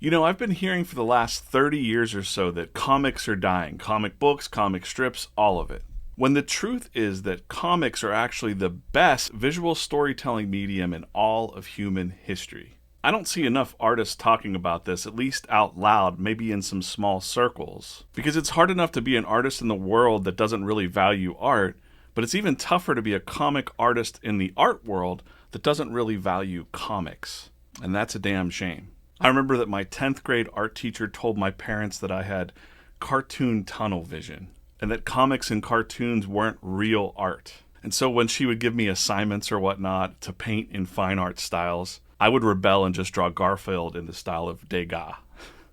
You know, I've been hearing for the last 30 years or so that comics are dying. Comic books, comic strips, all of it. When the truth is that comics are actually the best visual storytelling medium in all of human history. I don't see enough artists talking about this, at least out loud, maybe in some small circles. Because it's hard enough to be an artist in the world that doesn't really value art, but it's even tougher to be a comic artist in the art world that doesn't really value comics. And that's a damn shame. I remember that my 10th grade art teacher told my parents that I had cartoon tunnel vision and that comics and cartoons weren't real art. And so when she would give me assignments or whatnot to paint in fine art styles, I would rebel and just draw Garfield in the style of Degas.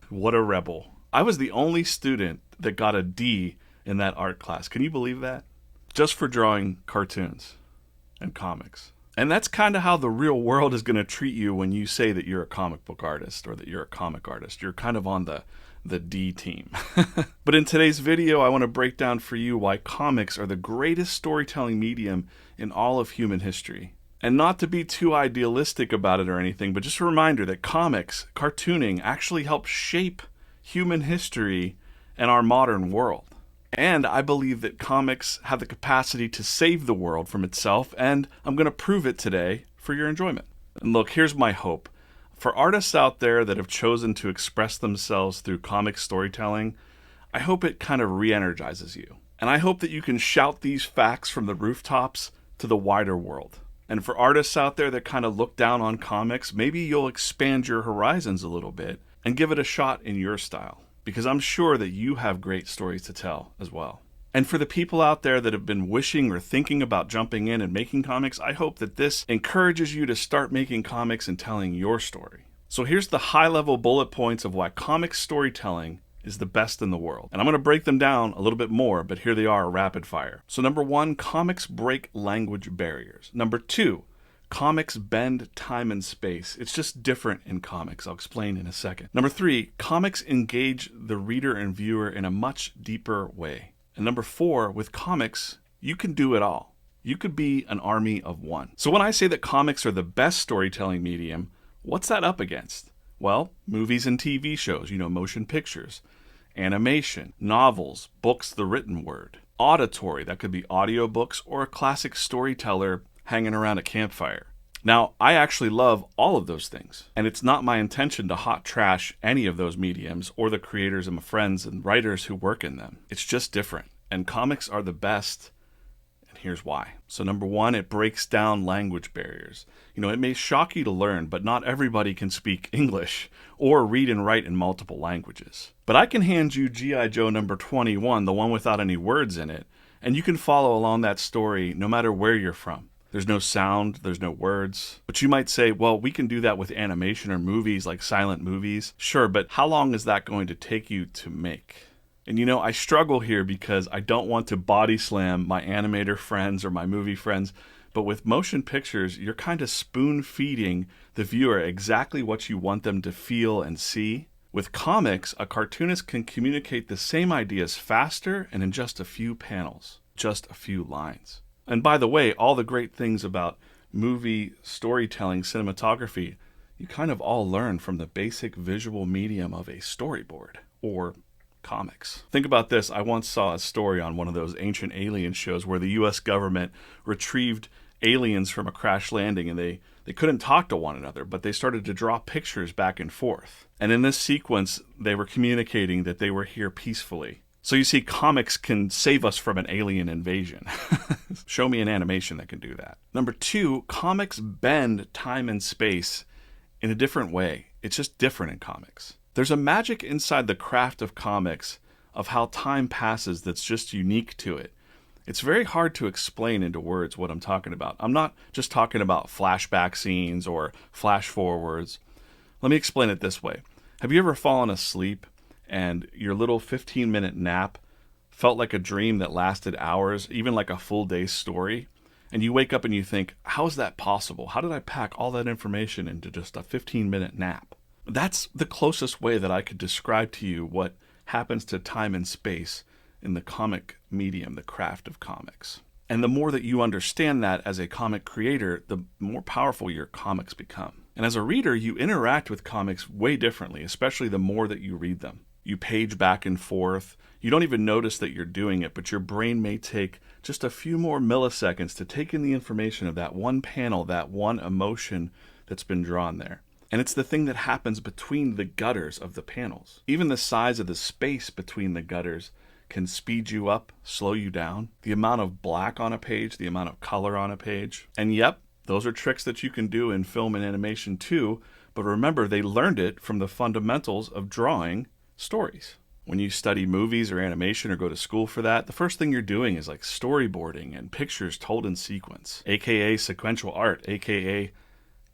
What a rebel. I was the only student that got a D in that art class. Can you believe that? Just for drawing cartoons and comics. And that's kind of how the real world is going to treat you when you say that you're a comic book artist or that you're a comic artist. You're kind of on the D team. But in today's video, I want to break down for you why comics are the greatest storytelling medium in all of human history. And not to be too idealistic about it or anything, but just a reminder that comics, cartooning, actually help shape human history and our modern world. And I believe that comics have the capacity to save the world from itself, and I'm going to prove it today for your enjoyment. And look, here's my hope. For artists out there that have chosen to express themselves through comic storytelling, I hope it kind of re-energizes you. And I hope that you can shout these facts from the rooftops to the wider world. And for artists out there that kind of look down on comics, maybe you'll expand your horizons a little bit and give it a shot in your style. Because I'm sure that you have great stories to tell as well. And for the people out there that have been wishing or thinking about jumping in and making comics, I hope that this encourages you to start making comics and telling your story. So here's the high-level bullet points of why comic storytelling is the best in the world. And I'm going to break them down a little bit more, but here they are, rapid fire. So number 1, comics break language barriers. Number 2, comics bend time and space. It's just different in comics. I'll explain in a second. Number 3, comics engage the reader and viewer in a much deeper way. And number 4, with comics, you can do it all. You could be an army of one. So when I say that comics are the best storytelling medium, what's that up against? Well, movies and TV shows, motion pictures, animation, novels, books, the written word, auditory, that could be audiobooks, or a classic storyteller hanging around a campfire. Now, I actually love all of those things, and it's not my intention to hot trash any of those mediums or the creators and my friends and writers who work in them. It's just different, and comics are the best, and here's why. So number 1, it breaks down language barriers. It may shock you to learn, but not everybody can speak English or read and write in multiple languages. But I can hand you G.I. Joe number 21, the one without any words in it, and you can follow along that story no matter where you're from. There's no sound, there's no words. But you might say, well, we can do that with animation or movies like silent movies. Sure, but how long is that going to take you to make? And I struggle here because I don't want to body slam my animator friends or my movie friends, but with motion pictures, you're kind of spoon feeding the viewer exactly what you want them to feel and see. With comics, a cartoonist can communicate the same ideas faster and in just a few panels, just a few lines. And by the way, all the great things about movie storytelling, cinematography, you kind of all learn from the basic visual medium of a storyboard or comics. Think about this. I once saw a story on one of those ancient alien shows where the US government retrieved aliens from a crash landing and they couldn't talk to one another, but they started to draw pictures back and forth. And in this sequence, they were communicating that they were here peacefully. So you see, comics can save us from an alien invasion. Show me an animation that can do that. Number 2, comics bend time and space in a different way. It's just different in comics. There's a magic inside the craft of comics of how time passes that's just unique to it. It's very hard to explain into words what I'm talking about. I'm not just talking about flashback scenes or flash forwards. Let me explain it this way. Have you ever fallen asleep and your little 15-minute nap felt like a dream that lasted hours, even like a full day's story? And you wake up and you think, how is that possible? How did I pack all that information into just a 15-minute nap? That's the closest way that I could describe to you what happens to time and space in the comic medium, the craft of comics. And the more that you understand that as a comic creator, the more powerful your comics become. And as a reader, you interact with comics way differently, especially the more that you read them. You page back and forth. You don't even notice that you're doing it, but your brain may take just a few more milliseconds to take in the information of that one panel, that one emotion that's been drawn there. And it's the thing that happens between the gutters of the panels. Even the size of the space between the gutters can speed you up, slow you down. The amount of black on a page, the amount of color on a page. And yep, those are tricks that you can do in film and animation too, but remember, they learned it from the fundamentals of drawing stories. When you study movies or animation or go to school for that, the first thing you're doing is like storyboarding and pictures told in sequence, aka sequential art, aka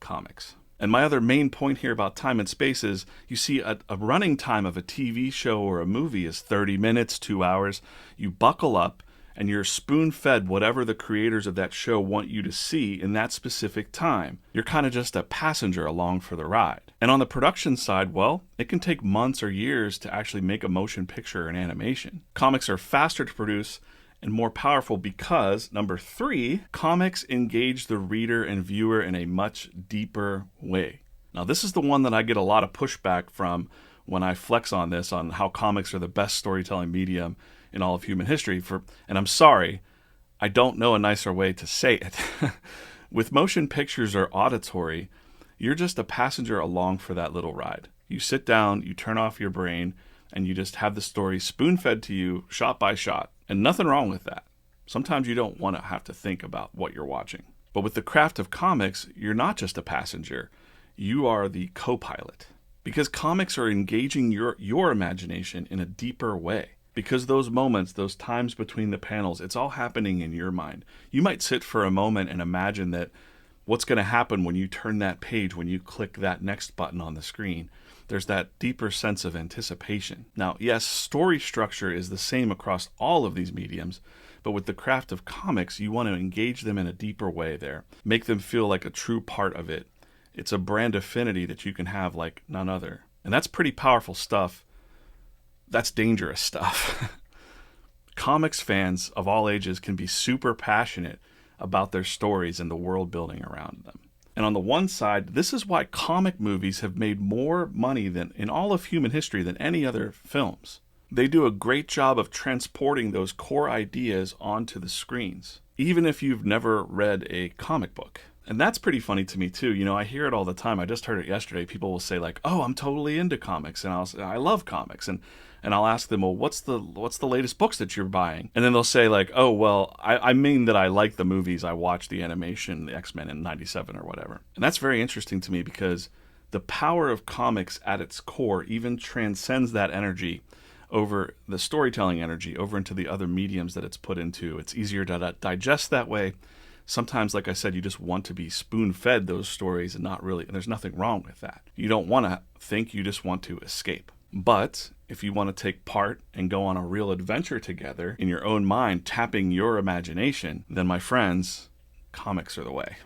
comics. And my other main point here about time and space is you see a running time of a TV show or a movie is 30 minutes, 2 hours. You buckle up and you're spoon-fed whatever the creators of that show want you to see in that specific time. You're kind of just a passenger along for the ride. And on the production side, well, it can take months or years to actually make a motion picture or an animation. Comics are faster to produce and more powerful because, number 3, comics engage the reader and viewer in a much deeper way. Now, this is the one that I get a lot of pushback from when I flex on this, on how comics are the best storytelling medium in all of human history. And I'm sorry, I don't know a nicer way to say it. With motion pictures or auditory, you're just a passenger along for that little ride. You sit down, you turn off your brain, and you just have the story spoon-fed to you, shot by shot. And nothing wrong with that. Sometimes you don't want to have to think about what you're watching. But with the craft of comics, you're not just a passenger. You are the co-pilot. Because comics are engaging your imagination in a deeper way. Because those moments, those times between the panels, it's all happening in your mind. You might sit for a moment and imagine that what's going to happen when you turn that page, when you click that next button on the screen. There's that deeper sense of anticipation. Now, yes, story structure is the same across all of these mediums, but with the craft of comics, you want to engage them in a deeper way there. Make them feel like a true part of it. It's a brand affinity that you can have like none other. And that's pretty powerful stuff. That's dangerous stuff. Comics fans of all ages can be super passionate about their stories and the world building around them. And on the one side, this is why comic movies have made more money than in all of human history than any other films. They do a great job of transporting those core ideas onto the screens, even if you've never read a comic book. And that's pretty funny to me too. You know, I hear it all the time. I just heard it yesterday. People will say like, "Oh, I'm totally into comics," and I'll say, "I love comics," and I'll ask them, "Well, what's the latest books that you're buying?" And then they'll say like, "Oh, well, I mean that I like the movies. I watched the animation, the X-Men in '97 or whatever." And that's very interesting to me because the power of comics at its core even transcends that energy over the storytelling energy over into the other mediums that it's put into. It's easier to digest that way. Sometimes, like I said, you just want to be spoon-fed those stories and and there's nothing wrong with that. You don't want to think, you just want to escape. But if you want to take part and go on a real adventure together in your own mind, tapping your imagination, then my friends, comics are the way.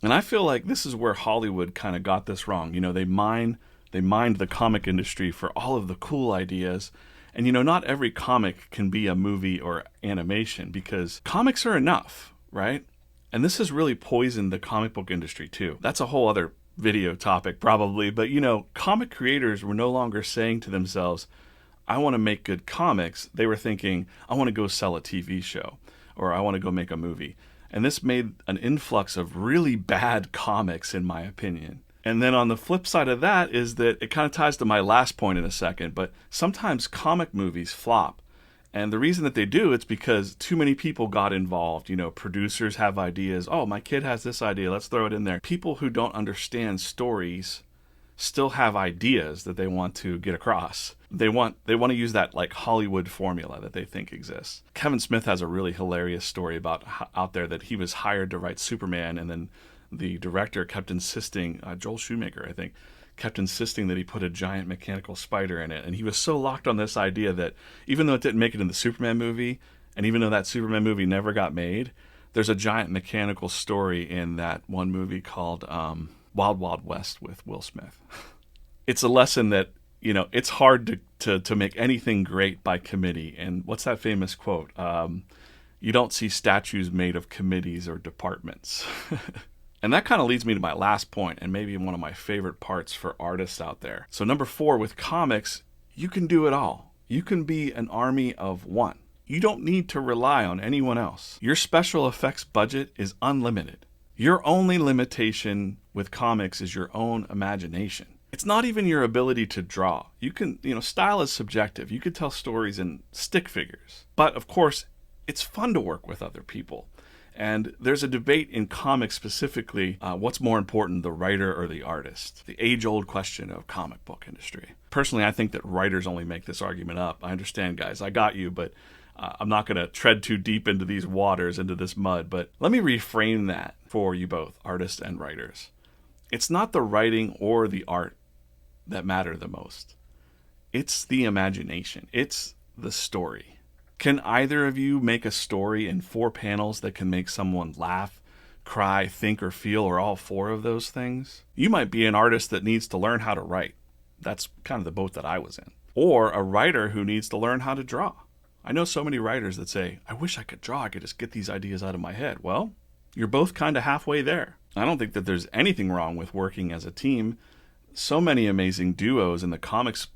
And I feel like this is where Hollywood kind of got this wrong. You know, they mined the comic industry for all of the cool ideas. And you know, not every comic can be a movie or animation because comics are enough, right? And this has really poisoned the comic book industry too. That's a whole other video topic probably, but you know, comic creators were no longer saying to themselves, I want to make good comics. They were thinking, I want to go sell a TV show or I want to go make a movie. And this made an influx of really bad comics, in my opinion. And then on the flip side of that is that it kind of ties to my last point in a second, but sometimes comic movies flop. And the reason that they do, it's because too many people got involved. You know, producers have ideas. Oh, my kid has this idea. Let's throw it in there. People who don't understand stories still have ideas that they want to get across. They want to use that like Hollywood formula that they think exists. Kevin Smith has a really hilarious story about out there that he was hired to write Superman, and then the director kept insisting, Joel Schumacher, I think, kept insisting that he put a giant mechanical spider in it. And he was so locked on this idea that even though it didn't make it in the Superman movie, and even though that Superman movie never got made, there's a giant mechanical story in that one movie called Wild Wild West with Will Smith. It's a lesson that, you know, it's hard to make anything great by committee. And what's that famous quote? You don't see statues made of committees or departments. And that kind of leads me to my last point, and maybe one of my favorite parts for artists out there. So number 4, with comics, you can do it all. You can be an army of one. You don't need to rely on anyone else. Your special effects budget is unlimited. Your only limitation with comics is your own imagination. It's not even your ability to draw. You can, style is subjective. You could tell stories in stick figures. But of course, it's fun to work with other people. And there's a debate in comics specifically, what's more important, the writer or the artist? The age-old question of comic book industry. Personally, I think that writers only make this argument up. I understand, guys, I got you, but I'm not going to tread too deep into these waters, into this mud. But let me reframe that for you both, artists and writers. It's not the writing or the art that matter the most. It's the imagination. It's the story. Can either of you make a story in 4 panels that can make someone laugh, cry, think, or feel, or all 4 of those things? You might be an artist that needs to learn how to write. That's kind of the boat that I was in. Or a writer who needs to learn how to draw. I know so many writers that say, I wish I could draw, I could just get these ideas out of my head. Well, you're both kind of halfway there. I don't think that there's anything wrong with working as a team. So many amazing duos in the comics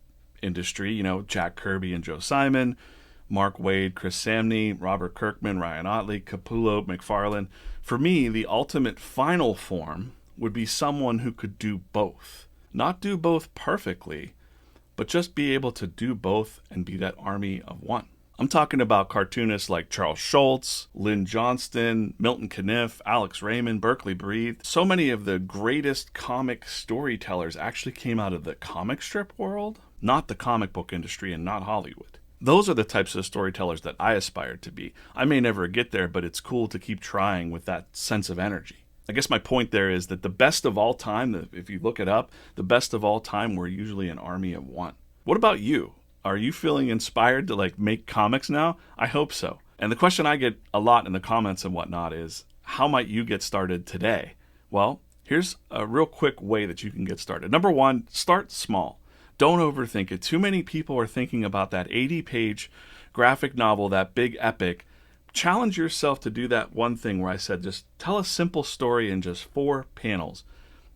industry, Jack Kirby and Joe Simon, Mark Waid, Chris Samney, Robert Kirkman, Ryan Ottley, Capullo, McFarlane. For me, the ultimate final form would be someone who could do both. Not do both perfectly, but just be able to do both and be that army of one. I'm talking about cartoonists like Charles Schultz, Lynn Johnston, Milton Caniff, Alex Raymond, Berkeley Breathe. So many of the greatest comic storytellers actually came out of the comic strip world, not the comic book industry and not Hollywood. Those are the types of storytellers that I aspire to be. I may never get there, but it's cool to keep trying with that sense of energy. I guess my point there is that the best of all time, if you look it up, the best of all time were usually an army of one. What about you? Are you feeling inspired to make comics now? I hope so. And the question I get a lot in the comments and whatnot is, how might you get started today? Well, here's a real quick way that you can get started. Number 1, start small. Don't overthink it. Too many people are thinking about that 80-page graphic novel, that big epic. Challenge yourself to do that one thing where I said just tell a simple story in just 4 panels.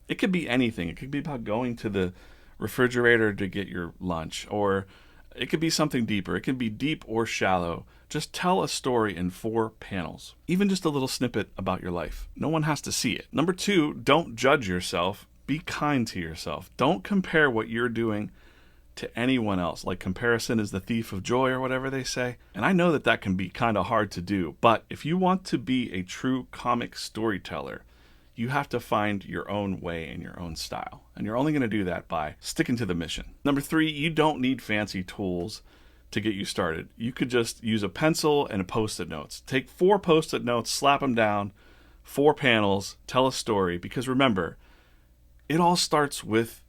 It could be anything. It could be about going to the refrigerator to get your lunch, or it could be something deeper. It can be deep or shallow. Just tell a story in 4 panels. Even just a little snippet about your life. No one has to see it. Number 2, don't judge yourself. Be kind to yourself. Don't compare what you're doing to anyone else. Like, comparison is the thief of joy, or whatever they say. And I know that that can be kind of hard to do. But if you want to be a true comic storyteller, you have to find your own way and your own style. And you're only going to do that by sticking to the mission. Number 3, you don't need fancy tools to get you started. You could just use a pencil and a Post-it notes. Take 4 Post-it notes, slap them down, 4 panels, tell a story. Because remember, it all starts with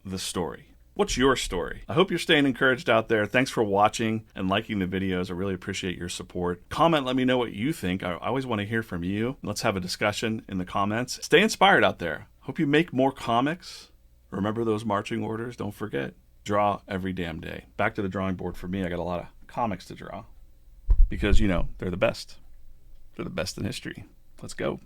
the story. What's your story? I hope you're staying encouraged out there. Thanks for watching and liking the videos. I really appreciate your support. Comment, let me know what you think. I always want to hear from you. Let's have a discussion in the comments. Stay inspired out there. Hope you make more comics. Remember those marching orders. Don't forget. Draw every damn day. Back to the drawing board for me. I got a lot of comics to draw because, they're the best. They're the best in history. Let's go.